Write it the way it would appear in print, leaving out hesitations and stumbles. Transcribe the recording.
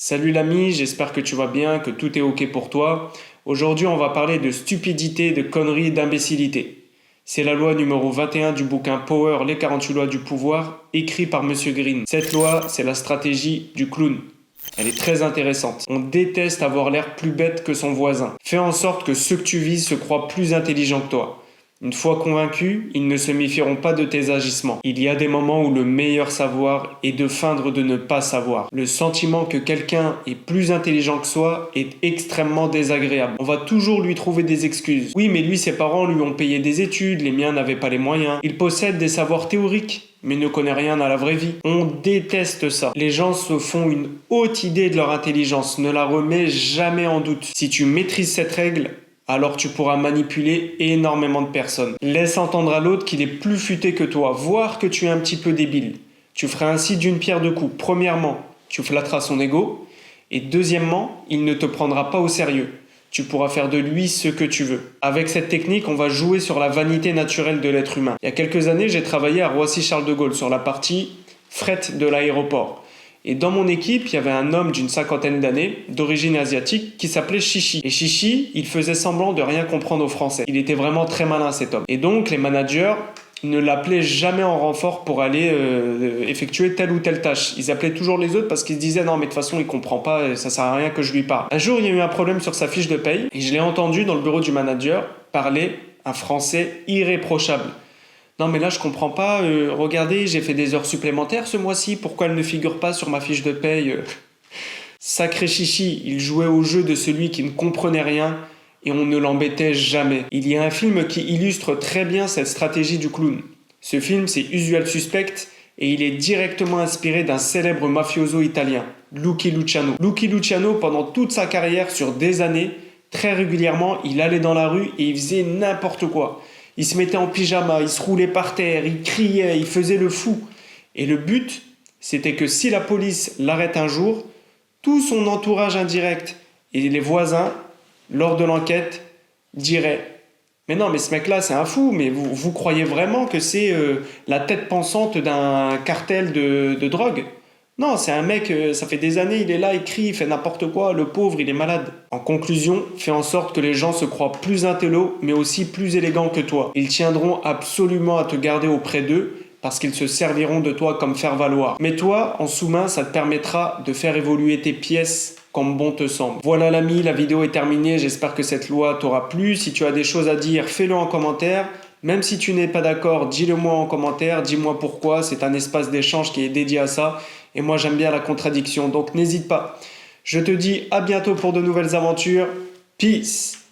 Salut l'ami, j'espère que tu vas bien, que tout est ok pour toi. Aujourd'hui, on va parler de stupidité, de conneries, d'imbécilité. C'est la loi numéro 21 du bouquin Power, les 48 lois du pouvoir, écrit par Monsieur Green. Cette loi, c'est la stratégie du clown. Elle est très intéressante. On déteste avoir l'air plus bête que son voisin. Fais en sorte que ceux que tu vises se croient plus intelligents que toi. Une fois convaincus, ils ne se méfieront pas de tes agissements. Il y a des moments où le meilleur savoir est de feindre de ne pas savoir. Le sentiment que quelqu'un est plus intelligent que soi est extrêmement désagréable. On va toujours lui trouver des excuses. Oui, mais lui, ses parents lui ont payé des études, les miens n'avaient pas les moyens. Il possède des savoirs théoriques, mais ne connaît rien à la vraie vie. On déteste ça. Les gens se font une haute idée de leur intelligence, ne la remets jamais en doute. Si tu maîtrises cette règle, alors tu pourras manipuler énormément de personnes. Laisse entendre à l'autre qu'il est plus futé que toi, voire que tu es un petit peu débile. Tu feras ainsi d'une pierre deux coups. Premièrement, tu flatteras son ego, et deuxièmement, il ne te prendra pas au sérieux. Tu pourras faire de lui ce que tu veux. Avec cette technique, on va jouer sur la vanité naturelle de l'être humain. Il y a quelques années, j'ai travaillé à Roissy-Charles de Gaulle sur la partie fret de l'aéroport. Et dans mon équipe, il y avait un homme d'une cinquantaine d'années, d'origine asiatique, qui s'appelait Chichi. Et Chichi, il faisait semblant de rien comprendre au français. Il était vraiment très malin, cet homme. Et donc, les managers ne l'appelaient jamais en renfort pour aller effectuer telle ou telle tâche. Ils appelaient toujours les autres parce qu'ils se disaient non mais de toute façon il comprend pas, ça sert à rien que je lui parle. Un jour il y a eu un problème sur sa fiche de paye et je l'ai entendu dans le bureau du manager parler un français irréprochable. Non mais là je comprends pas, regardez j'ai fait des heures supplémentaires ce mois-ci, pourquoi elles ne figurent pas sur ma fiche de paye Sacré Chichi, il jouait au jeu de celui qui ne comprenait rien et on ne l'embêtait jamais. Il y a un film qui illustre très bien cette stratégie du clown. Ce film, c'est Usual Suspect et il est directement inspiré d'un célèbre mafioso italien, Lucky Luciano. Lucky Luciano, pendant toute sa carrière, sur des années, très régulièrement, il allait dans la rue et il faisait n'importe quoi. Il se mettait en pyjama, il se roulait par terre, il criait, il faisait le fou. Et le but, c'était que si la police l'arrête un jour, tout son entourage indirect et les voisins, lors de l'enquête, diraient « Mais non, mais ce mec-là, c'est un fou, mais vous croyez vraiment que c'est la tête pensante d'un cartel de drogue ? Non, c'est un mec, ça fait des années, il est là, il crie, il fait n'importe quoi, le pauvre, il est malade. » En conclusion, fais en sorte que les gens se croient plus intello, mais aussi plus élégants que toi. Ils tiendront absolument à te garder auprès d'eux, parce qu'ils se serviront de toi comme faire-valoir. Mais toi, en sous-main, ça te permettra de faire évoluer tes pièces comme bon te semble. Voilà l'ami, la vidéo est terminée, j'espère que cette loi t'aura plu. Si tu as des choses à dire, fais-le en commentaire. Même si tu n'es pas d'accord, dis-le moi en commentaire, dis-moi pourquoi, c'est un espace d'échange qui est dédié à ça. Et moi j'aime bien la contradiction, donc n'hésite pas. Je te dis à bientôt pour de nouvelles aventures. Peace!